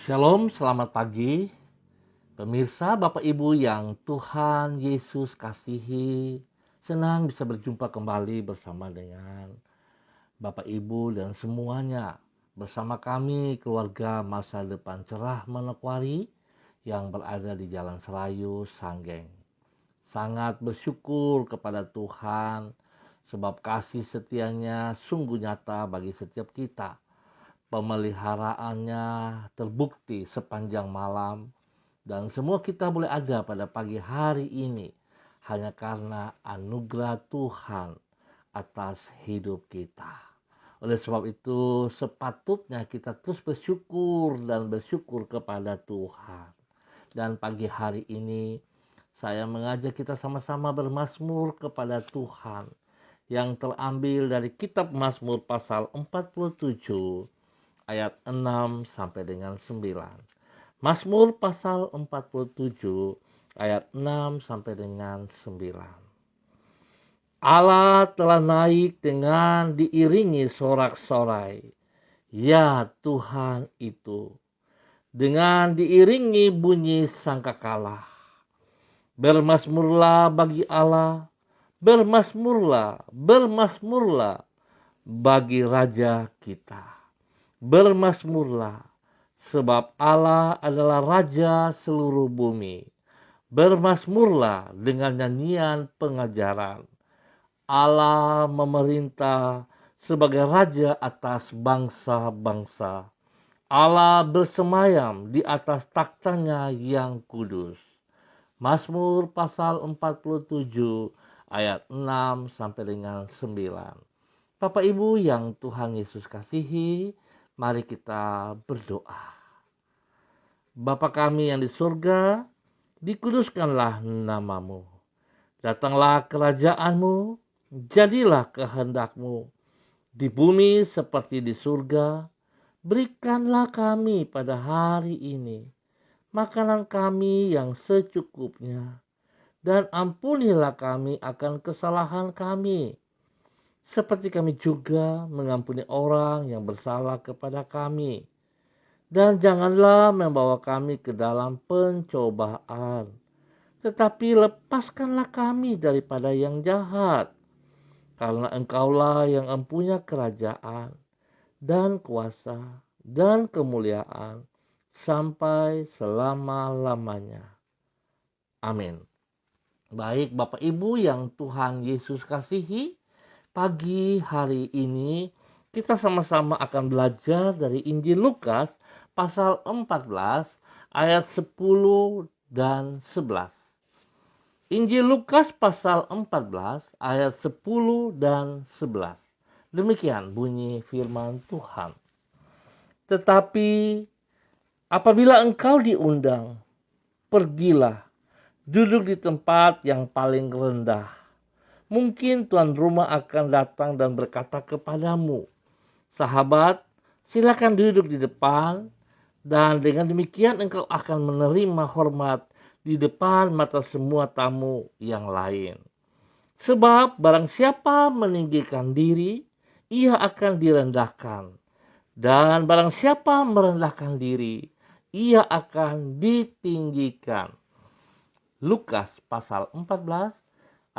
Shalom, selamat pagi. Pemirsa, Bapak Ibu yang Tuhan Yesus kasihi, senang bisa berjumpa kembali bersama dengan Bapak Ibu dan semuanya. Bersama kami, keluarga Masa Depan Cerah Manokwari yang berada di Jalan Serayu, Sanggeng. Sangat bersyukur kepada Tuhan sebab kasih setianya sungguh nyata bagi setiap kita. Pemeliharaannya terbukti sepanjang malam dan semua kita boleh ada pada pagi hari ini hanya karena anugerah Tuhan atas hidup kita. Oleh sebab itu sepatutnya kita terus bersyukur dan bersyukur kepada Tuhan. Dan pagi hari ini saya mengajak kita sama-sama bermazmur kepada Tuhan yang terambil dari kitab Mazmur pasal 47 ayat 6 sampai dengan 9. Mazmur pasal 47 ayat 6 sampai dengan 9. Allah telah naik dengan diiringi sorak-sorai. Ya Tuhan itu. Dengan diiringi bunyi sangkakala. Bermazmurlah bagi Allah. Bermazmurlah, bermazmurlah bagi Raja kita. Bermazmurlah, sebab Allah adalah Raja seluruh bumi. Bermazmurlah dengan nyanyian pengajaran. Allah memerintah sebagai Raja atas bangsa-bangsa. Allah bersemayam di atas taktanya yang kudus. Mazmur pasal 47 ayat 6 sampai dengan 9. Bapak Ibu yang Tuhan Yesus kasihi, mari kita berdoa. Bapa kami yang di surga, dikuduskanlah namamu. Datanglah kerajaanmu, jadilah kehendakmu. Di bumi seperti di surga, berikanlah kami pada hari ini makanan kami yang secukupnya. Dan ampunilah kami akan kesalahan kami, seperti kami juga mengampuni orang yang bersalah kepada kami. Dan janganlah membawa kami ke dalam pencobaan, tetapi lepaskanlah kami daripada yang jahat. Karena Engkaulah yang empunya kerajaan dan kuasa dan kemuliaan sampai selama-lamanya. Amin. Baik Bapak Ibu yang Tuhan Yesus kasihi, pagi hari ini kita sama-sama akan belajar dari Injil Lukas pasal 14 ayat 10 dan 11. Injil Lukas pasal 14 ayat 10 dan 11. Demikian bunyi firman Tuhan. Tetapi apabila engkau diundang, pergilah, duduk di tempat yang paling rendah. Mungkin tuan rumah akan datang dan berkata kepadamu, sahabat, silakan duduk di depan, dan dengan demikian engkau akan menerima hormat di depan mata semua tamu yang lain. Sebab barang siapa meninggikan diri, ia akan direndahkan. Dan barang siapa merendahkan diri, ia akan ditinggikan. Lukas pasal 14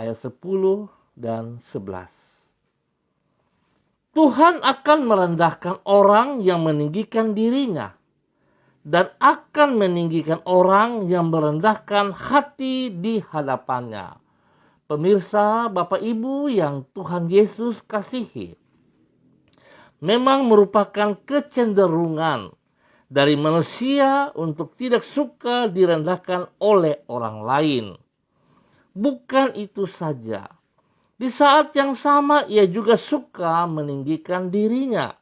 ayat 10 dan 11. Tuhan akan merendahkan orang yang meninggikan dirinya dan akan meninggikan orang yang merendahkan hati di hadapannya. Pemirsa, Bapak Ibu yang Tuhan Yesus kasihi, memang merupakan kecenderungan dari manusia untuk tidak suka direndahkan oleh orang lain. Bukan itu saja, di saat yang sama ia juga suka meninggikan dirinya.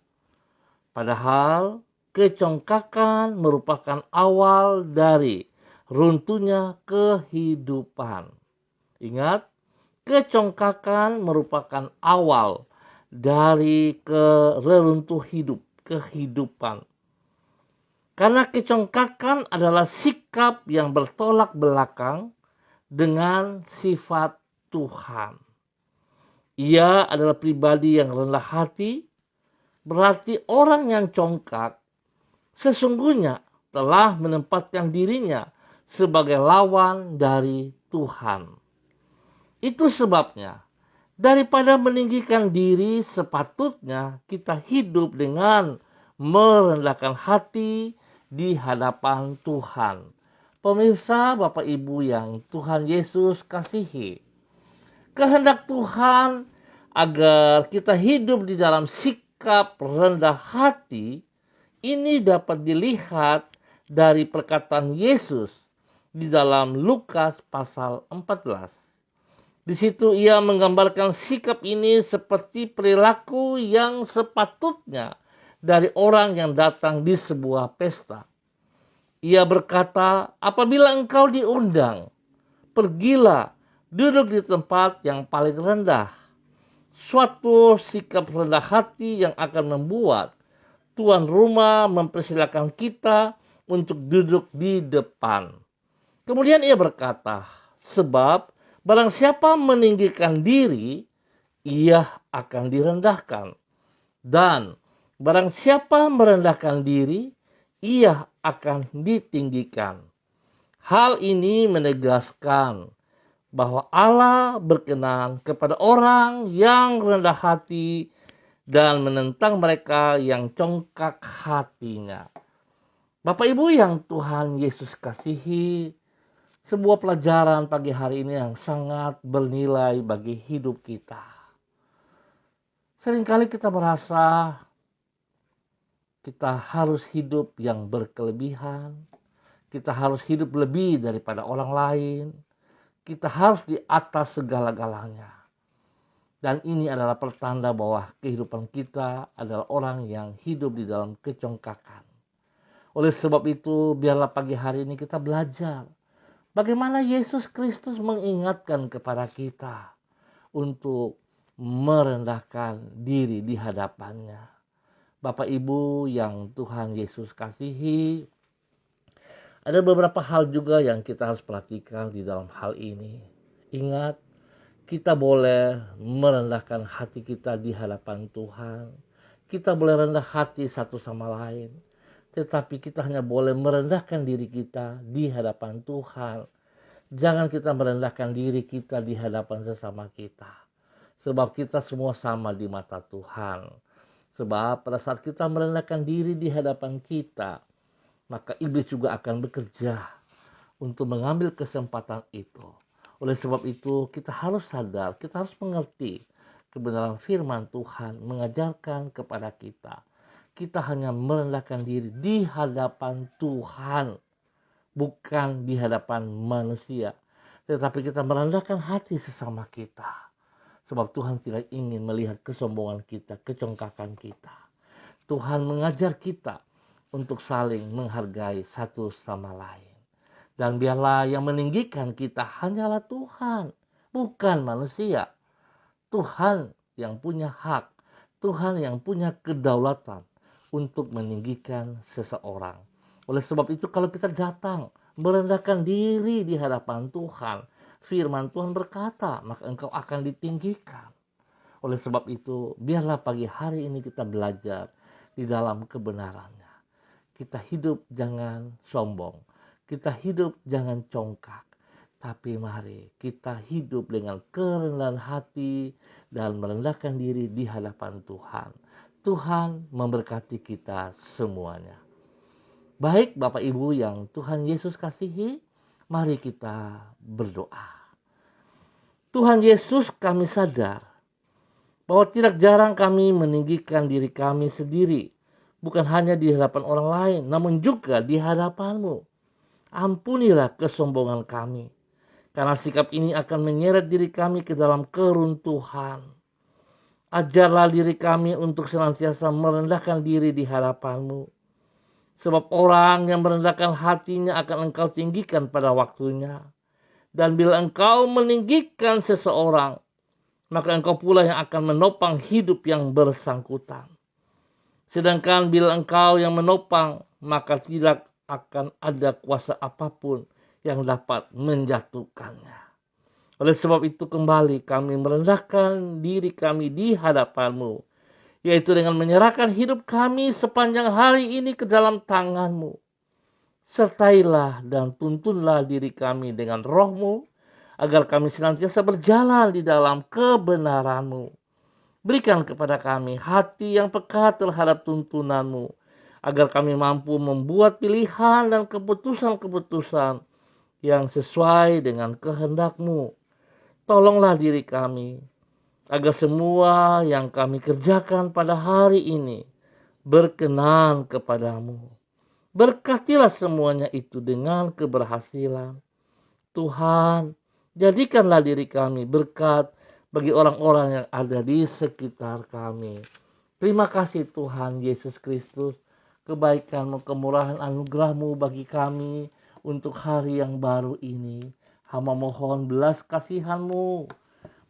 Padahal kecongkakan merupakan awal dari runtuhnya kehidupan. Ingat, kecongkakan merupakan awal dari reruntuh kehidupan. Karena kecongkakan adalah sikap yang bertolak belakang dengan sifat Tuhan. Ia adalah pribadi yang rendah hati, berarti orang yang congkak sesungguhnya telah menempatkan dirinya sebagai lawan dari Tuhan. Itu sebabnya, daripada meninggikan diri, sepatutnya kita hidup dengan merendahkan hati di hadapan Tuhan. Pemirsa, Bapak Ibu yang Tuhan Yesus kasihi, kehendak Tuhan agar kita hidup di dalam sikap rendah hati ini dapat dilihat dari perkataan Yesus di dalam Lukas pasal 14. Di situ ia menggambarkan sikap ini seperti perilaku yang sepatutnya dari orang yang datang di sebuah pesta. Ia berkata, apabila engkau diundang, pergilah duduk di tempat yang paling rendah. Suatu sikap rendah hati yang akan membuat tuan rumah mempersilakan kita untuk duduk di depan. Kemudian ia berkata, sebab barang siapa meninggikan diri, ia akan direndahkan. Dan barang siapa merendahkan diri, ia akan ditinggikan. Hal ini menegaskan bahwa Allah berkenan kepada orang yang rendah hati dan menentang mereka yang congkak hatinya. Bapak Ibu yang Tuhan Yesus kasihi, sebuah pelajaran pagi hari ini yang sangat bernilai bagi hidup kita. Seringkali kita merasa kita harus hidup yang berkelebihan, kita harus hidup lebih daripada orang lain, kita harus di atas segala-galanya. Dan ini adalah pertanda bahwa kehidupan kita adalah orang yang hidup di dalam kecongkakan. Oleh sebab itu, biarlah pagi hari ini kita belajar bagaimana Yesus Kristus mengingatkan kepada kita untuk merendahkan diri di hadapannya. Bapak Ibu yang Tuhan Yesus kasihi, ada beberapa hal juga yang kita harus perhatikan di dalam hal ini. Ingat, kita boleh merendahkan hati kita di hadapan Tuhan. Kita boleh rendah hati satu sama lain. Tetapi kita hanya boleh merendahkan diri kita di hadapan Tuhan. Jangan kita merendahkan diri kita di hadapan sesama kita. Sebab kita semua sama di mata Tuhan. Sebab pada saat kita merendahkan diri di hadapan kita, maka iblis juga akan bekerja untuk mengambil kesempatan itu. Oleh sebab itu kita harus sadar, kita harus mengerti kebenaran firman Tuhan mengajarkan kepada kita. Kita hanya merendahkan diri di hadapan Tuhan, bukan di hadapan manusia. Tetapi kita merendahkan hati sesama kita. Sebab Tuhan tidak ingin melihat kesombongan kita, kecongkakan kita. Tuhan mengajar kita untuk saling menghargai satu sama lain. Dan biarlah yang meninggikan kita hanyalah Tuhan, bukan manusia. Tuhan yang punya hak, Tuhan yang punya kedaulatan untuk meninggikan seseorang. Oleh sebab itu kalau kita datang merendahkan diri di hadapan Tuhan, firman Tuhan berkata, maka engkau akan ditinggikan. Oleh sebab itu, biarlah pagi hari ini kita belajar di dalam kebenarannya. Kita hidup jangan sombong. Kita hidup jangan congkak. Tapi mari kita hidup dengan kerendahan hati dan merendahkan diri di hadapan Tuhan. Tuhan memberkati kita semuanya. Baik Bapak Ibu yang Tuhan Yesus kasihi, mari kita berdoa. Tuhan Yesus, kami sadar bahwa tidak jarang kami meninggikan diri kami sendiri. Bukan hanya di hadapan orang lain, namun juga di hadapan-Mu. Ampunilah kesombongan kami. Karena sikap ini akan menyeret diri kami ke dalam keruntuhan. Ajarlah diri kami untuk senantiasa merendahkan diri di hadapan-Mu. Sebab orang yang merendahkan hatinya akan Engkau tinggikan pada waktunya. Dan bila Engkau meninggikan seseorang, maka Engkau pula yang akan menopang hidup yang bersangkutan. Sedangkan bila Engkau yang menopang, maka tidak akan ada kuasa apapun yang dapat menjatuhkannya. Oleh sebab itu kembali kami merendahkan diri kami di hadapan-Mu, yaitu dengan menyerahkan hidup kami sepanjang hari ini ke dalam tangan-Mu. Sertailah dan tuntunlah diri kami dengan roh-Mu, agar kami senantiasa berjalan di dalam kebenaran-Mu. Berikan kepada kami hati yang peka terhadap tuntunan-Mu, agar kami mampu membuat pilihan dan keputusan-keputusan yang sesuai dengan kehendak-Mu. Tolonglah diri kami, agar semua yang kami kerjakan pada hari ini berkenan kepadamu. Berkatilah semuanya itu dengan keberhasilan. Tuhan, jadikanlah diri kami berkat bagi orang-orang yang ada di sekitar kami. Terima kasih Tuhan Yesus Kristus, kebaikan-Mu, kemurahan anugerah-Mu bagi kami untuk hari yang baru ini. Hamba mohon belas kasihan-Mu,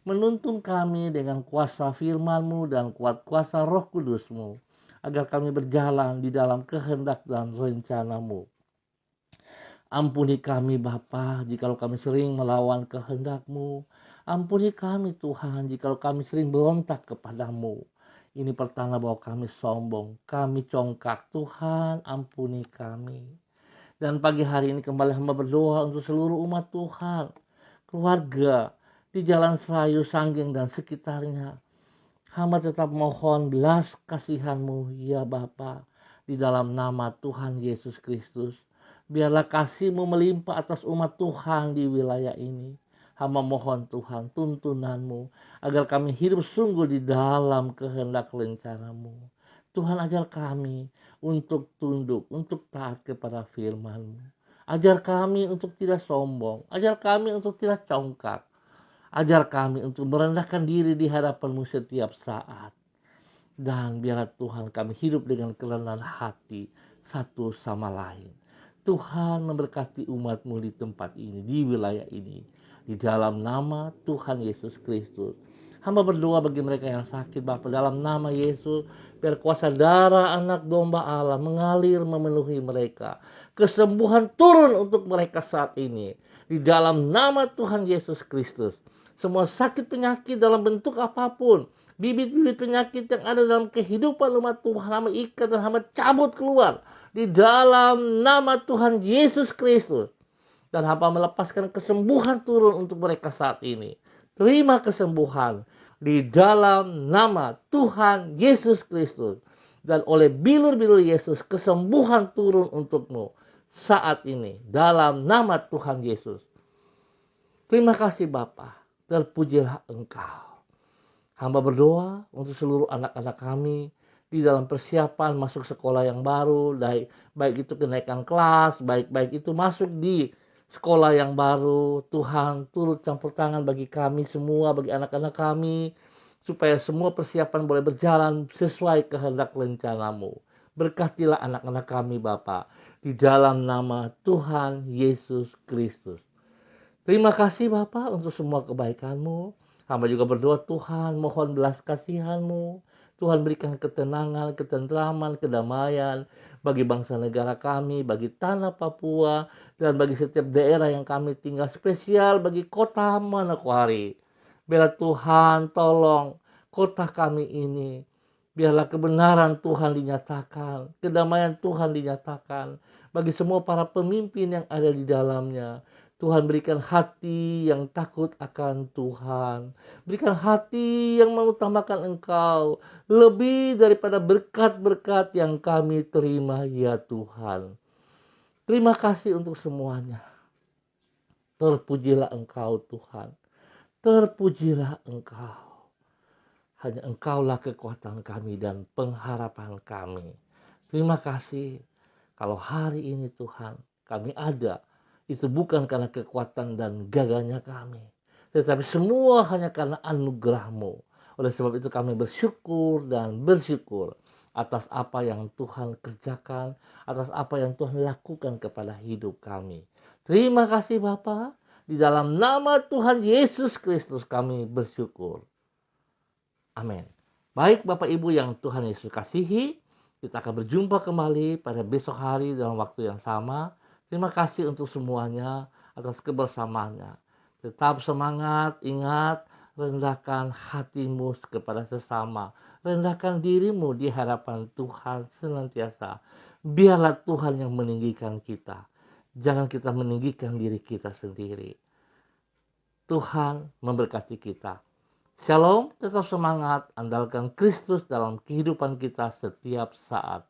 menuntun kami dengan kuasa firman-Mu dan kuat kuasa Roh Kudus-Mu, agar kami berjalan di dalam kehendak dan rencana-Mu. Ampuni kami Bapa, jikalau kami sering melawan kehendak-Mu. Ampuni kami Tuhan, jikalau kami sering berontak kepadamu. Ini pertanda bahwa kami sombong, kami congkak. Tuhan, ampuni kami. Dan pagi hari ini kembali hamba berdoa untuk seluruh umat Tuhan, keluarga di Jalan Serayu, Sanggeng dan sekitarnya. Hamba tetap mohon belas kasihan-Mu ya Bapa, di dalam nama Tuhan Yesus Kristus. Biarlah kasih-Mu melimpah atas umat Tuhan di wilayah ini. Hamba mohon Tuhan tuntunan-Mu, agar kami hidup sungguh di dalam kehendak rencana-Mu. Tuhan, ajar kami untuk tunduk, untuk taat kepada firman-Mu. Ajar kami untuk tidak sombong, ajar kami untuk tidak congkak. Ajar kami untuk merendahkan diri di hadapan-Mu setiap saat. Dan biarlah Tuhan kami hidup dengan kerendahan hati satu sama lain. Tuhan memberkati umat-Mu di tempat ini, di wilayah ini. Di dalam nama Tuhan Yesus Kristus. Hamba berdoa bagi mereka yang sakit Bapa, dalam nama Yesus. Biar kuasa darah anak domba Allah mengalir memenuhi mereka. Kesembuhan turun untuk mereka saat ini. Di dalam nama Tuhan Yesus Kristus. Semua sakit penyakit dalam bentuk apapun, bibit-bibit penyakit yang ada dalam kehidupan umat Tuhan, hamba ikat dan hamba cabut keluar di dalam nama Tuhan Yesus Kristus. Dan hamba melepaskan kesembuhan turun untuk mereka saat ini. Terima kesembuhan di dalam nama Tuhan Yesus Kristus. Dan oleh bilur-bilur Yesus, kesembuhan turun untukmu saat ini dalam nama Tuhan Yesus. Terima kasih Bapa. Terpujilah Engkau. Hamba berdoa untuk seluruh anak-anak kami di dalam persiapan masuk sekolah yang baru, baik itu kenaikan kelas, baik itu masuk di sekolah yang baru. Tuhan, turut campur tangan bagi kami semua, bagi anak-anak kami, supaya semua persiapan boleh berjalan sesuai kehendak rencana-Mu. Berkatilah anak-anak kami Bapa, di dalam nama Tuhan Yesus Kristus. Terima kasih Bapa untuk semua kebaikan-Mu. Hamba juga berdoa Tuhan, mohon belas kasihan-Mu. Tuhan berikan ketenangan, ketentraman, kedamaian bagi bangsa negara kami, bagi tanah Papua, dan bagi setiap daerah yang kami tinggal, spesial bagi kota Manokwari. Biarlah Tuhan tolong kota kami ini. Biarlah kebenaran Tuhan dinyatakan, kedamaian Tuhan dinyatakan bagi semua para pemimpin yang ada di dalamnya. Tuhan berikan hati yang takut akan Tuhan. Berikan hati yang mengutamakan Engkau lebih daripada berkat-berkat yang kami terima ya Tuhan. Terima kasih untuk semuanya. Terpujilah Engkau Tuhan. Terpujilah Engkau. Hanya Engkaulah kekuatan kami dan pengharapan kami. Terima kasih kalau hari ini Tuhan kami ada. Itu bukan karena kekuatan dan gagahnya kami, tetapi semua hanya karena anugerah-Mu. Oleh sebab itu kami bersyukur dan bersyukur atas apa yang Tuhan kerjakan, atas apa yang Tuhan lakukan kepada hidup kami. Terima kasih Bapa, di dalam nama Tuhan Yesus Kristus kami bersyukur. Amin. Baik Bapak Ibu yang Tuhan Yesus kasihi, kita akan berjumpa kembali pada besok hari dalam waktu yang sama. Terima kasih untuk semuanya atas kebersamaannya. Tetap semangat, ingat, rendahkan hatimu kepada sesama. Rendahkan dirimu di hadapan Tuhan senantiasa. Biarlah Tuhan yang meninggikan kita. Jangan kita meninggikan diri kita sendiri. Tuhan memberkati kita. Shalom, tetap semangat, andalkan Kristus dalam kehidupan kita setiap saat.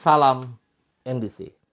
Salam NDC.